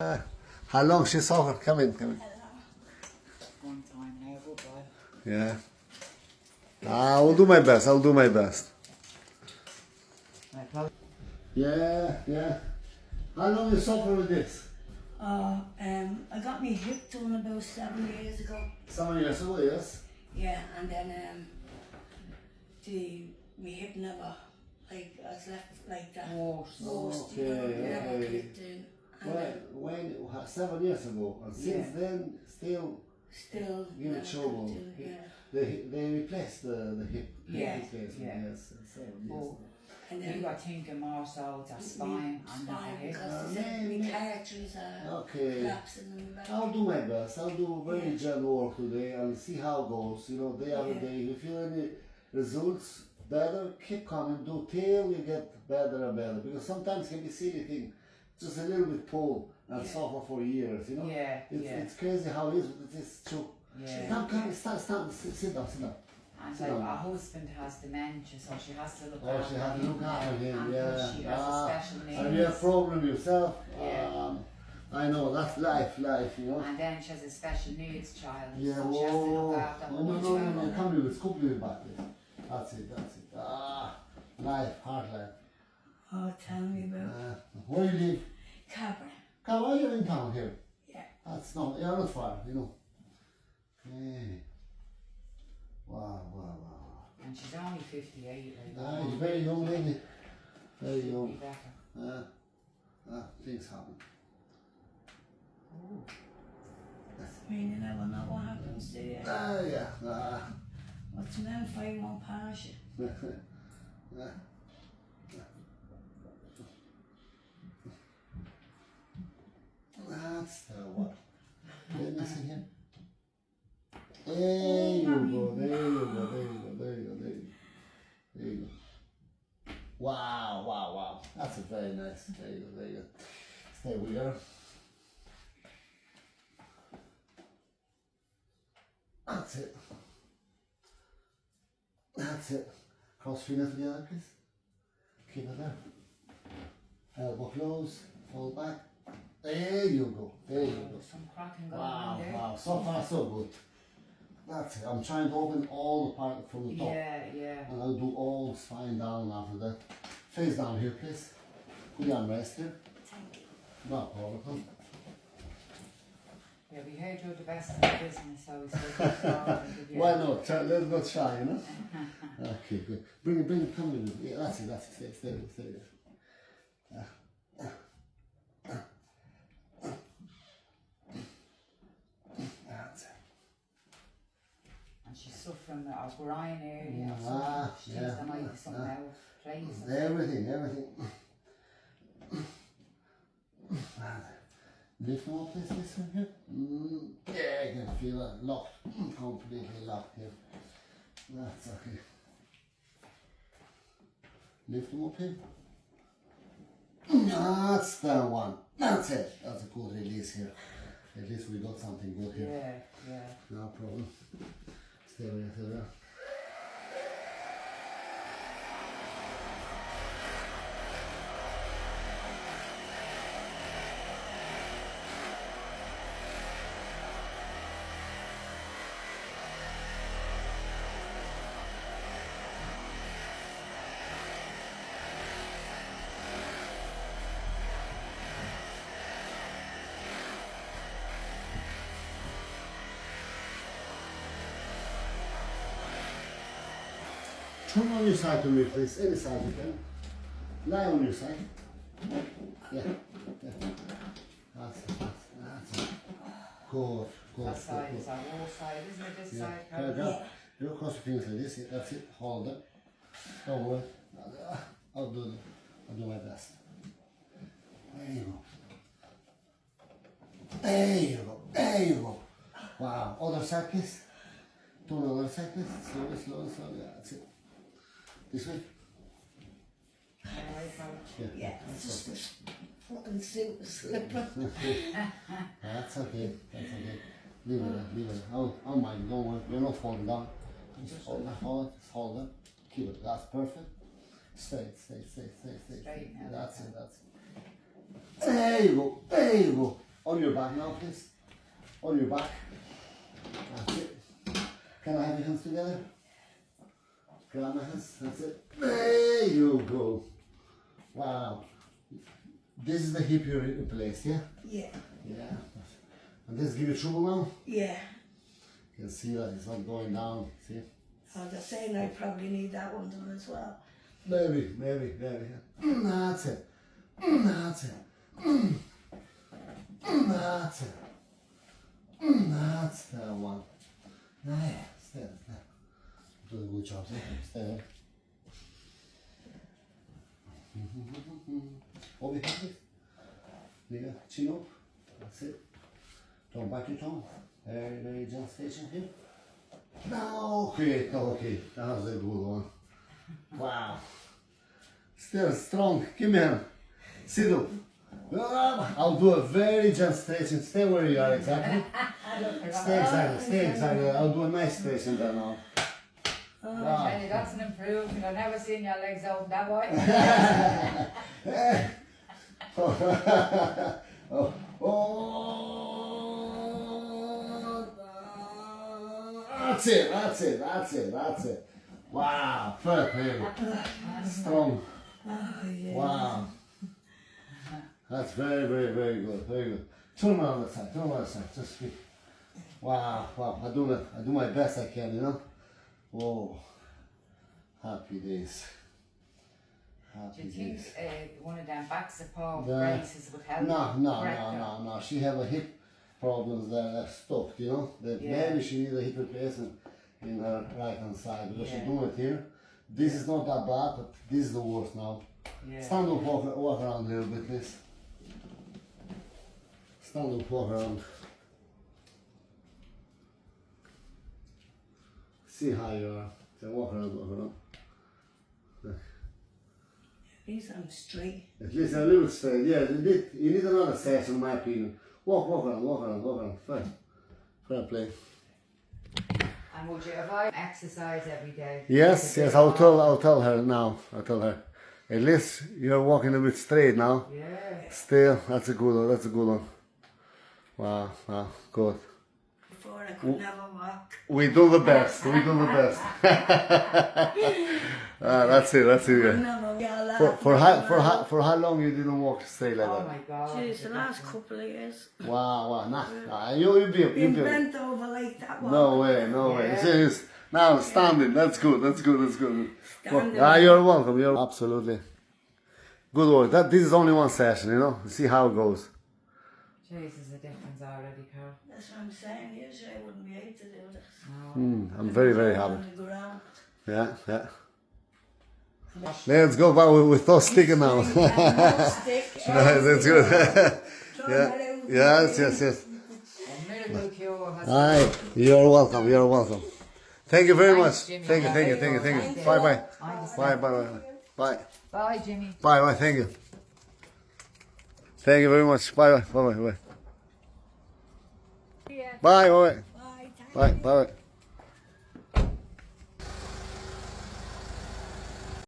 How long she suffered? Come in, come in. One time now, goodbye. Yeah. I'll do my best. I'll do my best. Yeah. How long you suffer with this? I got my hip done about 7 years ago. 7 years ago, yes. Yeah, and then my hip never, like, I was left like that. Worse, you know, never kicked in. When 7 years ago, and since then still give it trouble. They replaced the hip replacement, yes. 7 years ago. And You then got thinking more so the spine and not the hip. because my arteries are collapsing in the back. I'll do my best. I'll do very gentle work today and see how it goes. You know, day after day. If you feel any results better, keep coming. Do till you get better and better. Because sometimes it can be silly thing, just a little bit pull and suffer for years. You know. It's crazy how it is, but it's true. Stand. Sit down. And so our husband has dementia, so she has to look Oh, she had to look after him, yeah. She has a special needs. And you have a problem yourself. Yeah. I know, that's life, you know. And then she has a special needs child, Yeah, so she has to look after her. No, come here, let's couple you back there. That's it. Life, hard life. Oh, tell me about Where you live? Cabra. Come on, you're in town here. Yeah. You're not far, you know. Okay. Wow. And she's only 58. You're very young lady. Very Should young. be better. Things happen. I mean, you never know what happens to you. What's the name? 5 won't pass you. That's the one. Let me see here. There you go. Wow. That's a very nice. There you go. Stay with her. That's it. Cross fingers for the other, please. Keep it there. Elbow close, fall back. There you go. Some cracking going on there. Wow. So far, so good. That's it. I'm trying to open all the part from the top. Yeah. And I'll do all the spine down after that. Face down here, please. Put your armrest here. Thank you. No problem. Yeah, we heard you're the best in the business, so we said Why not? Let's not shy, you know? Okay, good. Bring it, come with me. Yeah, that's it. Stay there. That's it. And she's suffering with our groin area or something. She thinks there might be something out of place. Everything. Lift them up this one here. Yeah, you can feel it locked, completely locked here. That's okay. Lift them up here. That's the one. That's it. That's a good release here. At least we got something good here. Yeah. No problem. Stay there. Turn on your side to me, please. Any side you can. Lie on your side. Yeah. That's it. Good. That side is our wall side, isn't it? This side. Yeah. You cross your fingers like this. That's it. Hold it. Don't worry. I'll do my best. There you go. Wow. Other side, please. Do another side, please. Slowly. That's it. This way? Yeah, it's just a fucking slipper. That's okay. Leave it. I'll mind. Don't worry. You're not falling down. Just hold it. Keep it. That's perfect. Stay. Straight now. That's it. There you go. On your back now, please. On your back. That's it. Can I have your hands together? Grab my hands. That's it. There you go. Wow. This is the hip you replaced, yeah? Yeah. Yeah. And this give you trouble now? Yeah. You can see that it's not going down. See? I was just saying I probably need that one done as well. Maybe. That's it. That's it. That's it. That's the one. Yeah, stay there. Do a good job, stay there. Hold your head, please. Chin up. That's it. Don't bite your tongue. Very gentle station here. No, okay. That was a good one. Wow. Still strong. Give me a hand. Sit up. I'll do a very gentle stretching. Stay where you are exactly. Stay exactly. I'll do a nice stretching there now. Wow. Jenny, that's an improvement. I've never seen your legs open that way. That's it. Wow, perfect. Strong. Wow. That's very good. Turn around that side, just speak. Wow, I do my best I can, you know. Oh, happy days. Do you think one of them back support braces would help? No. She have a hip problems that are stopped, you know. Maybe she needs a hip replacement in her right hand side because she's doing it here. This is not that bad, but this is the worst now. Yeah. Stand up, walk around a little bit, please. Stand up, walk around. See how you are. So walk around. At least I'm straight. At least a little straight, yeah. You need another session, in my opinion. Walk around. Fair play. And would you avoid exercise every day? Yes, I'll tell her now. At least you're walking a bit straight now. Yeah. Still, that's a good one. Wow, good. Before I could never walk. We do the best. That's it. Yeah. For how long you didn't walk straight like that? Oh my God. Jeez, the last couple of years. Wow. Nah. You'll be Bent over like that one. No way. It's now standing. That's good. Standing. You're welcome. You're absolutely good work. This is only one session, you know. See how it goes. Jeez, there's a difference already, Carl. That's what I'm saying. Usually I wouldn't be able to do this. I'm very happy. On the ground. Yeah. Let's go back with those sticking now. That's good. Yes. A miracle cure has Hi, you're welcome. Thank you very much. Jimmy. Thank you. Bye. Bye. Bye, Jimmy. Bye. Thank you. Thank you very much. Bye. Bye. Bye. Bye.